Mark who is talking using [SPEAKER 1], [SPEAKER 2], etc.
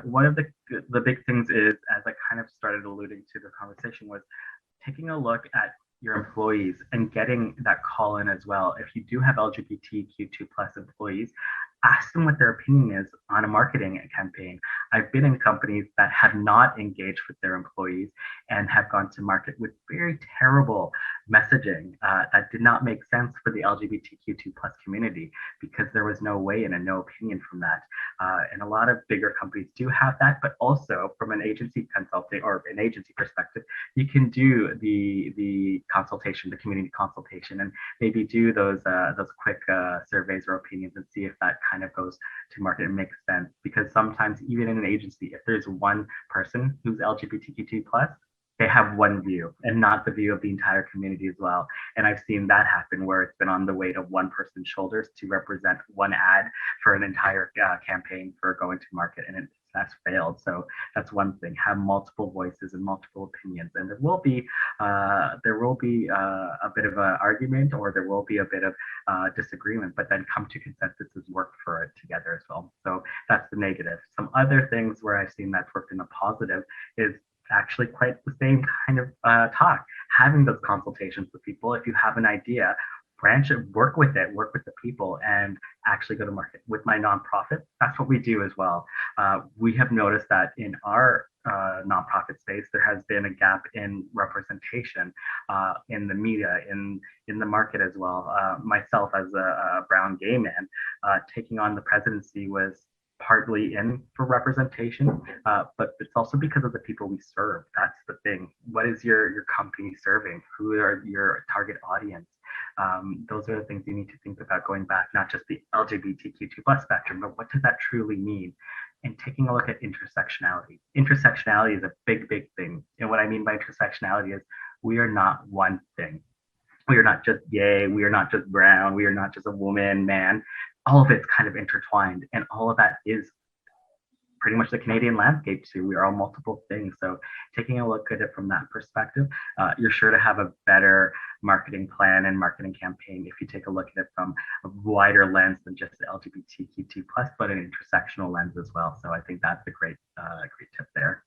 [SPEAKER 1] One of the big things is, as I kind of started alluding to the conversation, was taking a look at your employees and getting that call in as well. If you do have LGBTQ2 plus employees, ask them what their opinion is on a marketing campaign. I've been in companies that have not engaged with their employees and have gone to market with very terrible messaging that did not make sense for the LGBTQ2 plus community because there was no way in and no opinion from that. And a lot of bigger companies do have that, but also from an agency consulting or an agency perspective, you can do the consultation, the community consultation, and maybe do those quick surveys or opinions and see if that kind of goes to market and makes sense. Because sometimes even in an agency, if there's one person who's LGBTQ2 plus, they have one view and not the view of the entire community as well. And I've seen that happen where it's been on the weight of one person's shoulders to represent one ad for an entire campaign for going to market, and that's failed. So that's one thing. Have multiple voices and multiple opinions, and there will be a bit of an argument, or there will be a bit of disagreement, but then come to consensus, work for it together as well. So that's the negative. Some other things where I've seen that's worked in the positive is actually quite the same kind of talk, having those consultations with people. If you have an idea, branch it, work with the people, and actually go to market. With my nonprofit, that's what we do as well. We have noticed that in our nonprofit space, there has been a gap in representation in the media, in the market as well. Myself, as a brown gay man, taking on the presidency was partly in for representation, but it's also because of the people we serve. That's the thing. What is your company serving? Who are your target audience? Those are the things you need to think about, going back, not just the LGBTQ2 plus spectrum, but what does that truly mean? And taking a look at intersectionality. Intersectionality is a big, big thing. And what I mean by intersectionality is we are not one thing. We are not just gay, we are not just brown, we are not just a woman, man. All of it's kind of intertwined, and all of that is pretty much the Canadian landscape too. We are all multiple things. So taking a look at it from that perspective, you're sure to have a better marketing plan and marketing campaign if you take a look at it from a wider lens than just the LGBTQ2 plus, but an intersectional lens as well. So I think that's a great tip there.